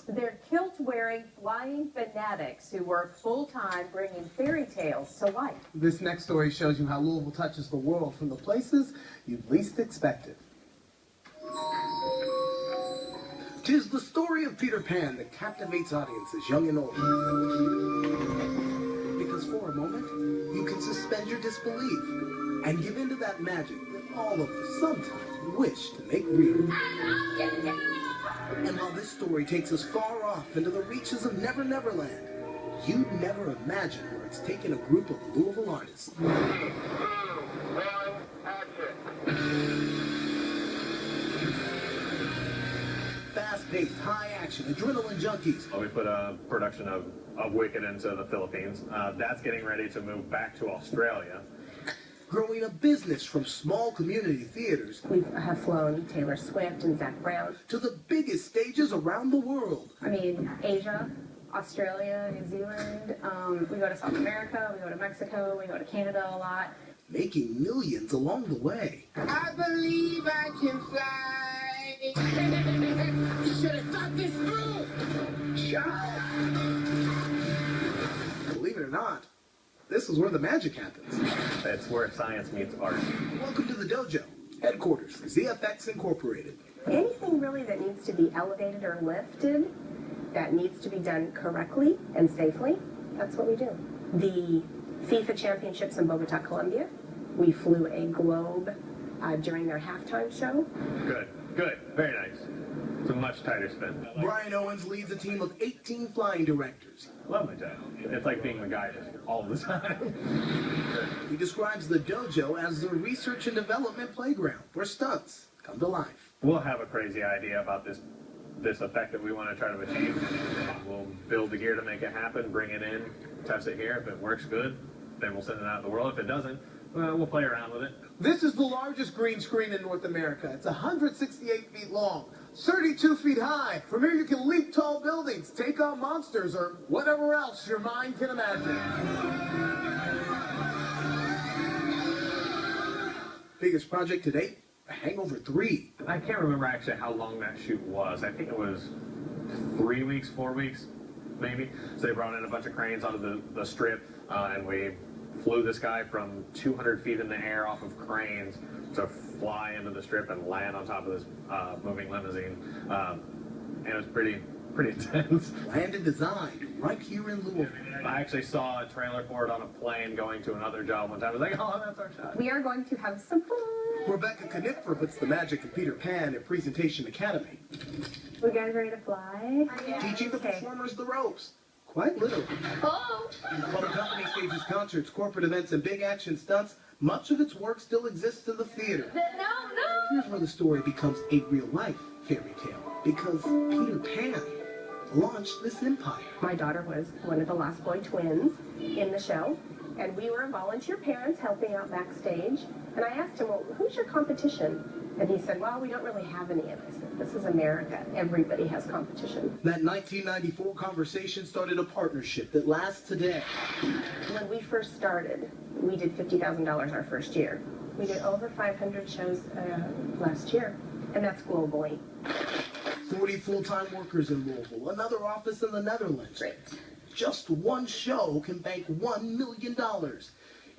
They're kilt-wearing flying fanatics who work full-time bringing fairy tales to life. This next story shows you how Louisville touches the world from the places you'd least expect it. 'Tis the story of Peter Pan that captivates audiences young and old. Because for a moment, you can suspend your disbelief and give in to that magic that all of us sometimes wish to make real. And while this story takes us far off into the reaches of Never Never Land, you'd never imagine where it's taken a group of Louisville artists. Fast-paced, high-action, adrenaline junkies. We put a production of Wicked into the Philippines. That's getting ready to move back to Australia. Growing a business from small community theaters. We have flown Taylor Swift and Zach Brown to the biggest stages around the world. I mean, Asia, Australia, New Zealand. We go to South America, we go to Mexico, we go to Canada a lot. Making millions along the way. I believe I can fly. You should have thought this through. Believe it or not, this is where the magic happens. It's where science meets art. Welcome to the dojo, headquarters for ZFX Incorporated. Anything really that needs to be elevated or lifted, that needs to be done correctly and safely, that's what we do. The FIFA Championships in Bogota, Colombia, we flew a globe during their halftime show. Good, good, very nice. It's a much tighter spin. Brian Owens leads a team of 18 flying directors. Love my job. It's like being the guy all the time. He describes the dojo as the research and development playground where stunts come to life. We'll have a crazy idea about this effect that we want to try to achieve. We'll build the gear to make it happen, bring it in, test it here. If it works good, then we'll send it out in the world. If it doesn't, well, we'll play around with it. This is the largest green screen in North America. It's 168 feet long, 32 feet high. From here you can leap tall buildings, take on monsters, or whatever else your mind can imagine. Biggest project to date? Hangover 3. I can't remember actually how long that shoot was. I think it was 3 weeks, 4 weeks, maybe. So they brought in a bunch of cranes onto the strip, and we flew this guy from 200 feet in the air off of cranes to fly into the strip and land on top of this moving limousine. And it was pretty intense. Planned and designed right here in Louisville. I actually saw a trailer for it on a plane going to another job one time. I was like, oh, that's our shot. We are going to have some fun. Rebecca Knipfer puts the magic of Peter Pan at Presentation Academy. We guys ready to fly? Teaching the performers the ropes. Quite literally. Oh! While the company stages concerts, corporate events, and big action stunts, much of its work still exists in the theater. No! Here's where the story becomes a real-life fairy tale. Because Peter Pan launched this empire. My daughter was one of the Lost Boy twins in the show, and we were volunteer parents helping out backstage. And I asked him, well, who's your competition? And he said, well, we don't really have any. And I said, this is America. Everybody has competition. That 1994 conversation started a partnership that lasts today. When we first started, we did $50,000 our first year. We did over 500 shows last year, and that's globally. 40 full-time workers in Louisville, another office in the Netherlands. Great. Just one show can bank $1 million.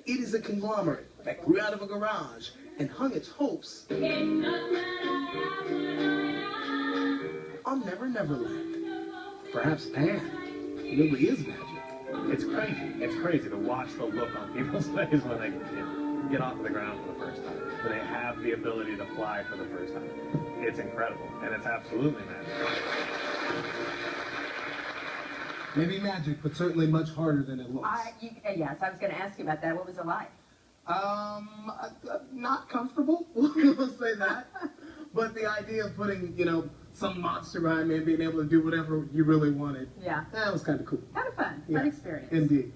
It is a conglomerate that grew out of a garage and hung its hopes on Never Never Land. Perhaps Pan really is magic. It's crazy. It's crazy to watch the look on people's faces when they get off the ground for the first time. When they have the ability to fly for the first time. It's incredible, and it's absolutely magic. Maybe magic, but certainly much harder than it looks. Yes, I was going to ask you about that. What was it like? Not comfortable, we'll say that. But the idea of putting, some monster behind me and being able to do whatever you really wanted. Yeah. That was kind of cool. Kind of fun. Yeah. Fun experience. Indeed.